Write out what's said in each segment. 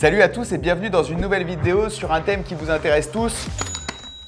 Salut à tous et bienvenue dans une nouvelle vidéo sur un thème qui vous intéresse tous.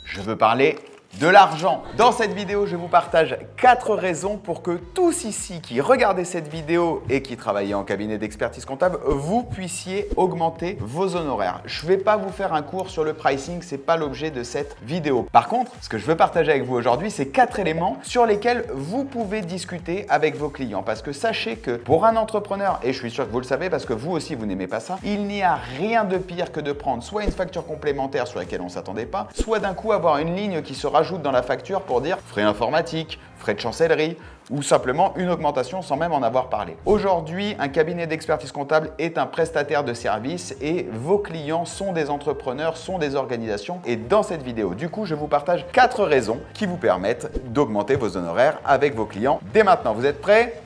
Je veux parler de l'argent. Dans cette vidéo, je vous partage 4 raisons pour que tous ici qui regardez cette vidéo et qui travaillez en cabinet d'expertise comptable, vous puissiez augmenter vos honoraires. Je ne vais pas vous faire un cours sur le pricing, ce n'est pas l'objet de cette vidéo. Par contre, ce que je veux partager avec vous aujourd'hui, c'est 4 éléments sur lesquels vous pouvez discuter avec vos clients. Parce que sachez que pour un entrepreneur, et je suis sûr que vous le savez parce que vous aussi vous n'aimez pas ça, il n'y a rien de pire que de prendre soit une facture complémentaire sur laquelle on ne s'attendait pas, soit d'un coup avoir une ligne qui se rajoute dans la facture pour dire frais informatiques, frais de chancellerie ou simplement une augmentation sans même en avoir parlé. Aujourd'hui, un cabinet d'expertise comptable est un prestataire de services et vos clients sont des entrepreneurs, sont des organisations. Et dans cette vidéo, du coup, je vous partage 4 raisons qui vous permettent d'augmenter vos honoraires avec vos clients dès maintenant. Vous êtes prêts ?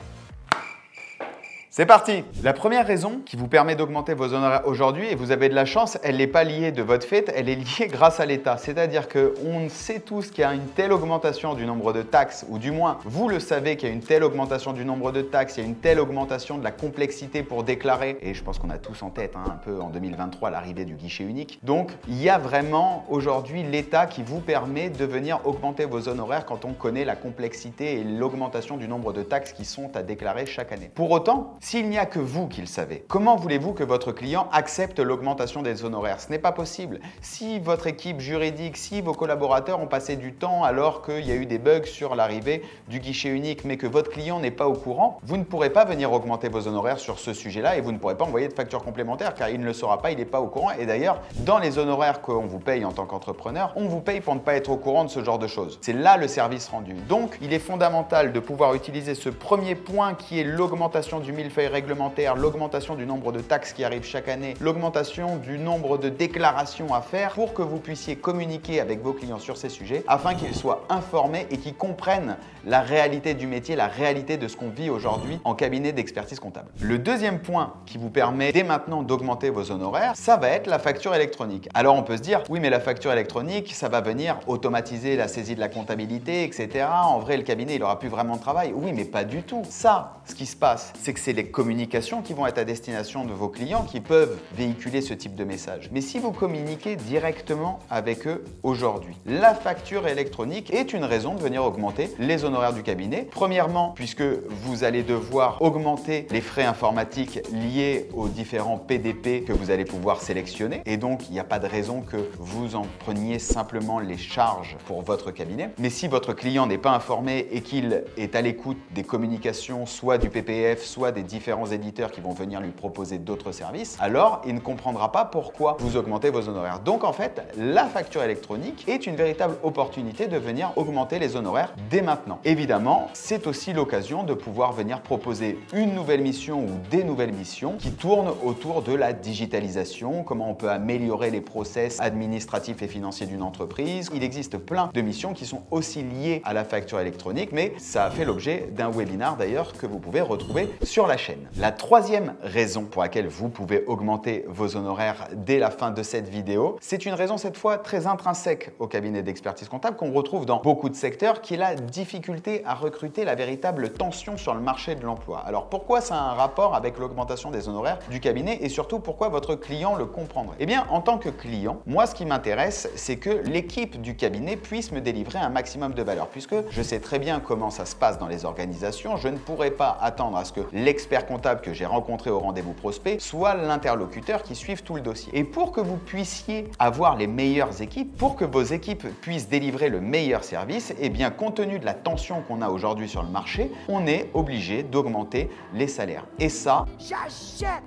C'est parti! La première raison qui vous permet d'augmenter vos honoraires aujourd'hui, et vous avez de la chance, elle n'est pas liée de votre fait, elle est liée grâce à l'État. C'est-à-dire qu'on sait tous qu'il y a une telle augmentation du nombre de taxes, ou du moins, vous le savez qu'il y a une telle augmentation du nombre de taxes, il y a une telle augmentation de la complexité pour déclarer, et je pense qu'on a tous en tête un peu en 2023 l'arrivée du guichet unique. Donc, il y a vraiment aujourd'hui l'État qui vous permet de venir augmenter vos honoraires quand on connaît la complexité et l'augmentation du nombre de taxes qui sont à déclarer chaque année. Pour autant, s'il n'y a que vous qui le savez, comment voulez-vous que votre client accepte l'augmentation des honoraires? Ce n'est pas possible. Si votre équipe juridique, si vos collaborateurs ont passé du temps alors qu'il y a eu des bugs sur l'arrivée du guichet unique, mais que votre client n'est pas au courant, vous ne pourrez pas venir augmenter vos honoraires sur ce sujet-là et vous ne pourrez pas envoyer de facture complémentaire car il ne le saura pas, il n'est pas au courant. Et d'ailleurs, dans les honoraires qu'on vous paye en tant qu'entrepreneur, on vous paye pour ne pas être au courant de ce genre de choses. C'est là le service rendu. Donc, il est fondamental de pouvoir utiliser ce premier point qui est l'augmentation du millefeuille réglementaire, l'augmentation du nombre de taxes qui arrivent chaque année, l'augmentation du nombre de déclarations à faire pour que vous puissiez communiquer avec vos clients sur ces sujets afin qu'ils soient informés et qu'ils comprennent la réalité du métier, la réalité de ce qu'on vit aujourd'hui en cabinet d'expertise comptable. Le deuxième point qui vous permet dès maintenant d'augmenter vos honoraires, ça va être la facture électronique. Alors on peut se dire, oui mais la facture électronique, ça va venir automatiser la saisie de la comptabilité, etc. En vrai, le cabinet, il n'aura plus vraiment de travail. Oui, mais pas du tout. Ça, ce qui se passe, c'est que c'est les communications qui vont être à destination de vos clients qui peuvent véhiculer ce type de message. Mais si vous communiquez directement avec eux aujourd'hui, la facture électronique est une raison de venir augmenter les honoraires du cabinet. Premièrement, puisque vous allez devoir augmenter les frais informatiques liés aux différents PDP que vous allez pouvoir sélectionner. Et donc, il n'y a pas de raison que vous en preniez simplement les charges pour votre cabinet. Mais si votre client n'est pas informé et qu'il est à l'écoute des communications, soit du PPF, soit des différents éditeurs qui vont venir lui proposer d'autres services, alors il ne comprendra pas pourquoi vous augmentez vos honoraires. Donc en fait, la facture électronique est une véritable opportunité de venir augmenter les honoraires dès maintenant. Évidemment, c'est aussi l'occasion de pouvoir venir proposer une nouvelle mission ou des nouvelles missions qui tournent autour de la digitalisation, comment on peut améliorer les process administratifs et financiers d'une entreprise. Il existe plein de missions qui sont aussi liées à la facture électronique, mais ça a fait l'objet d'un webinaire d'ailleurs que vous pouvez retrouver sur la chaîne. La troisième raison pour laquelle vous pouvez augmenter vos honoraires dès la fin de cette vidéo, c'est une raison cette fois très intrinsèque au cabinet d'expertise comptable qu'on retrouve dans beaucoup de secteurs, qui est la difficulté à recruter, la véritable tension sur le marché de l'emploi. Alors pourquoi ça a un rapport avec l'augmentation des honoraires du cabinet et surtout pourquoi votre client le comprendrait? Eh bien, en tant que client, moi ce qui m'intéresse, c'est que l'équipe du cabinet puisse me délivrer un maximum de valeur, puisque je sais très bien comment ça se passe dans les organisations. Je ne pourrais pas attendre à ce que l'expert comptable que j'ai rencontré au rendez-vous prospect soit l'interlocuteur qui suive tout le dossier. Et pour que vous puissiez avoir les meilleures équipes, pour que vos équipes puissent délivrer le meilleur service, eh bien, compte tenu de la tension qu'on a aujourd'hui sur le marché, on est obligé d'augmenter les salaires. Et ça,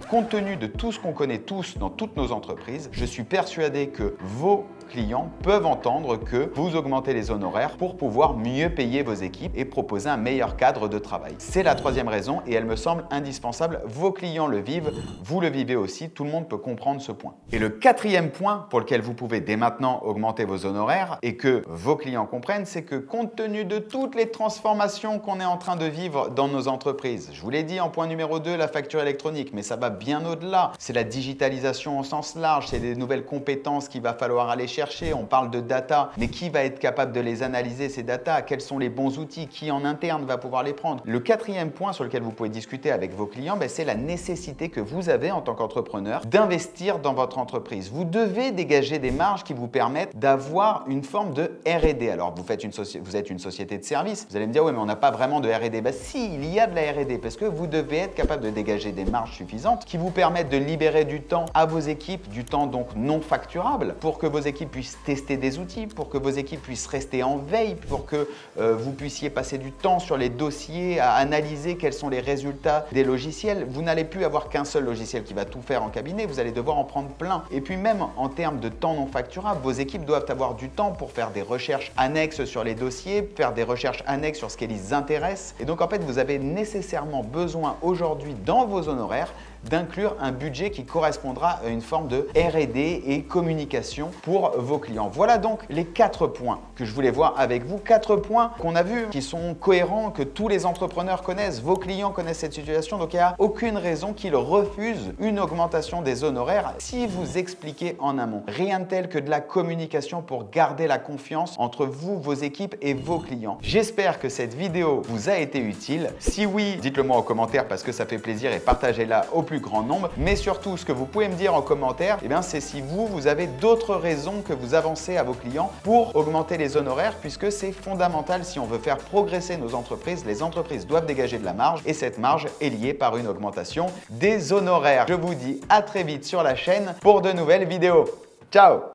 compte tenu de tout ce qu'on connaît tous dans toutes nos entreprises, je suis persuadé que vos clients peuvent entendre que vous augmentez les honoraires pour pouvoir mieux payer vos équipes et proposer un meilleur cadre de travail. C'est la troisième raison et elle me semble indispensable. Vos clients le vivent, vous le vivez aussi, tout le monde peut comprendre ce point. Et le quatrième point pour lequel vous pouvez dès maintenant augmenter vos honoraires et que vos clients comprennent, c'est que compte tenu de toutes les transformations qu'on est en train de vivre dans nos entreprises, je vous l'ai dit en point numéro 2, la facture électronique, mais ça va bien au-delà. C'est la digitalisation au sens large, c'est des nouvelles compétences qu'il va falloir aller chercher chercher, on parle de data, mais qui va être capable de les analyser, ces data? Quels sont les bons outils? Qui en interne va pouvoir les prendre? Le quatrième point sur lequel vous pouvez discuter avec vos clients, c'est la nécessité que vous avez en tant qu'entrepreneur d'investir dans votre entreprise. Vous devez dégager des marges qui vous permettent d'avoir une forme de R&D. Alors, vous êtes une société de service. Vous allez me dire, oui, mais on n'a pas vraiment de R&D. Si, il y a de la R&D parce que vous devez être capable de dégager des marges suffisantes qui vous permettent de libérer du temps à vos équipes, du temps donc non facturable, pour que vos équipes puissent tester des outils, pour que vos équipes puissent rester en veille, pour que vous puissiez passer du temps sur les dossiers à analyser quels sont les résultats des logiciels. Vous n'allez plus avoir qu'un seul logiciel qui va tout faire en cabinet, vous allez devoir en prendre plein. Et puis même en termes de temps non facturable, vos équipes doivent avoir du temps pour faire des recherches annexes sur les dossiers, faire des recherches annexes sur ce qui les intéresse. Et donc en fait, vous avez nécessairement besoin aujourd'hui dans vos honoraires d'inclure un budget qui correspondra à une forme de R&D et communication pour vos clients. Voilà donc les 4 points que je voulais voir avec vous. 4 points qu'on a vus, qui sont cohérents, que tous les entrepreneurs connaissent, vos clients connaissent cette situation, donc il n'y a aucune raison qu'ils refusent une augmentation des honoraires si vous expliquez en amont. Rien de tel que de la communication pour garder la confiance entre vous, vos équipes et vos clients. J'espère que cette vidéo vous a été utile. Si oui, dites-le moi en commentaire parce que ça fait plaisir et partagez-la au plus grand nombre. Mais surtout, ce que vous pouvez me dire en commentaire, c'est si vous avez d'autres raisons que vous avancez à vos clients pour augmenter les honoraires, puisque c'est fondamental si on veut faire progresser nos entreprises. Les entreprises doivent dégager de la marge et cette marge est liée par une augmentation des honoraires. Je vous dis à très vite sur la chaîne pour de nouvelles vidéos. Ciao!